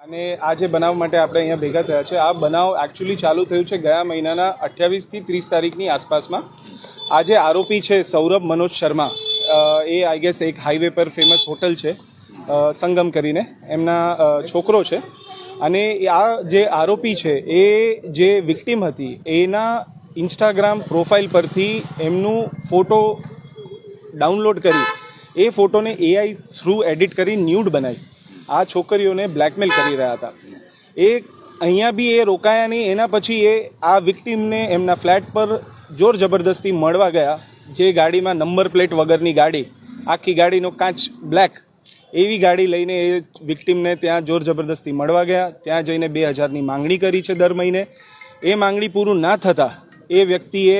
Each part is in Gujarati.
અને આ જે બનાવ માટે આપણે અહીંયા ભેગા થયા છે, આ બનાવ એકચ્યુઅલી ચાલુ થયું છે ગયા મહિનાના 28 થી 30 તારીખની આસપાસમાં. આ જે આરોપી છે સૌરભ મનોજ શર્મા, એ આઈ ગેસ એક હાઈવે પર ફેમસ હોટલ છે સંગમ કરીને, એમના છોકરો છે. અને આ જે આરોપી છે એ જે વિક્ટિમ હતી એના ઇન્સ્ટાગ્રામ પ્રોફાઇલ પરથી એમનું ફોટો ડાઉનલોડ કરી એ ફોટોને એઆઈ થ્રુ એડિટ કરી ન્યૂડ બનાવી આ છોકરીઓને બ્લેકમેલ કરી રહ્યા હતા. એ અહીંયા બી એ રોકાયા નહીં. એના પછી એ આ વિક્ટિમને એમના ફ્લેટ પર જોર જબરદસ્તી મળવા ગયા. જે ગાડીમાં નંબર પ્લેટ વગરની ગાડી, આખી ગાડીનો કાચ બ્લેક, એવી ગાડી લઈને એ વિક્ટિમને ત્યાં જોર જબરદસ્તી મળવા ગયા. ત્યાં જઈને 2000ની માંગણી કરી છે દર મહિને. એ માંગણી પૂરું ના થતાં એ વ્યક્તિએ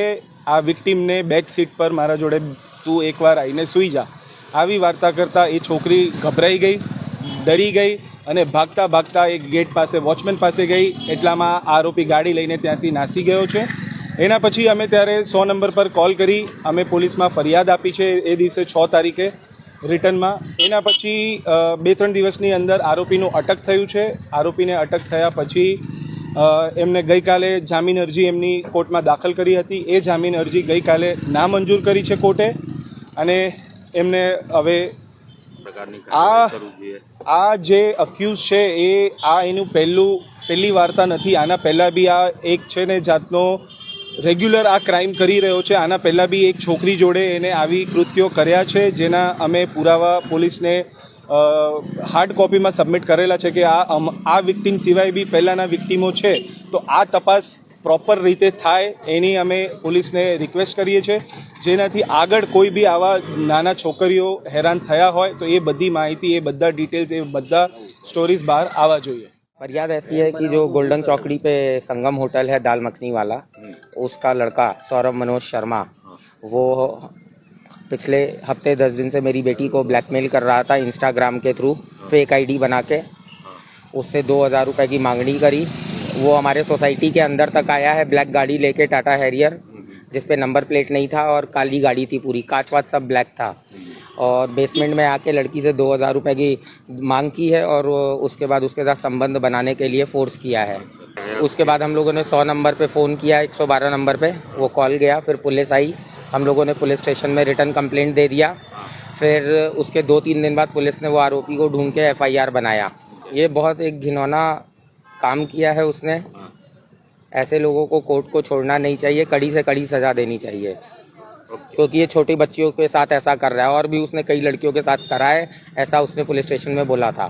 આ વિક્ટિમને બેક સીટ પર મારા જોડે તું એકવાર આવીને સૂઈ જા આવી વાર્તા કરતાં એ છોકરી ગભરાઈ ગઈ, ડરી ગઈ અને ભાગતા ભાગતા એક ગેટ પાસે વોચમેન પાસે ગઈ. એટલામાં આરોપી ગાડી લઈને ત્યાંથી નાસી ગયો છે. એના પછી અમે ત્યારે 100 નંબર પર કોલ કરી અમે પોલીસમાં ફરિયાદ આપી છે એ દિવસે 6 તારીખે રિટર્નમાં. એના પછી 2-3 દિવસની અંદર આરોપીનું અટક થયું છે. આરોપીને અટક થયા પછી એમને ગઈકાલે જામીન અરજી એમની કોર્ટમાં દાખલ કરી હતી. એ જામીન અરજી ગઈકાલે નામંજૂર કરી છે કોર્ટે. અને એમને હવે આ જે અક્યુઝ છે એ એનું પહેલી વાર્તા નથી. આના પહેલાં બી આ એક છે ને જાતનો રેગ્યુલર આ ક્રાઇમ કરી રહ્યો છે. આના પહેલાં બી એક છોકરી જોડે એને આવી કૃત્યો કર્યા છે, જેના અમે પુરાવા પોલીસને હાર્ડ કોપીમાં સબમિટ કરેલા છે કે આ વિક્ટિમ સિવાય બી પહેલાંના વિક્ટિમો છે. તો આ તપાસ પ્રોપર રીતે થાય એની અમે પોલીસને રિક્વેસ્ટ કરીએ છીએ, જેનાથી આગળ કોઈ બી આવા નાના છોકરીઓ હેરાન થયા હોય તો એ બધી માહિતી, એ બધા ડિટેલ્સ, એ બધા સ્ટોરીઝ બહાર આવવા જોઈએ. फरियाद ऐसी है कि जो गोल्डन चौकड़ी पे संगम होटल है दाल मखनी वाला, उसका लड़का सौरभ मनोज शर्मा, वो पिछले हफ्ते 10 दिन से मेरी बेटी को ब्लैकमेल कर रहा था इंस्टाग्राम के थ्रू, फेक आईडी बना के उससे 2000 रुपये की मांगनी करी. वो हमारे सोसाइटी के अंदर तक आया है ब्लैक गाड़ी लेके, टाटा हैरियर, जिस पे नंबर प्लेट नहीं था और काली गाड़ी थी, पूरी कांच वाच सब ब्लैक था. और बेसमेंट में आके लड़की से 2000 रुपये की मांग की है और उसके बाद उसके साथ संबंध बनाने के लिए फोर्स किया है. उसके बाद हम लोगों ने 100 नंबर पे फ़ोन किया, 112 नंबर पे वो कॉल गया, फिर पुलिस आई. हम लोगों ने पुलिस स्टेशन में रिटर्न कंप्लेंट दे दिया. फिर उसके 2-3 दिन बाद पुलिस ने वो आरोपी को ढूंढ के FIR बनाया. ये बहुत एक घिनौना काम किया है उसने. ऐसे लोगों को कोर्ट को छोड़ना नहीं चाहिए, कड़ी से कड़ी सज़ा देनी चाहिए, क्योंकि ये छोटी बच्चियों के साथ ऐसा कर रहा है और भी उसने कई लड़कियों के साथ करा है, ऐसा उसने पुलिस स्टेशन में बोला था.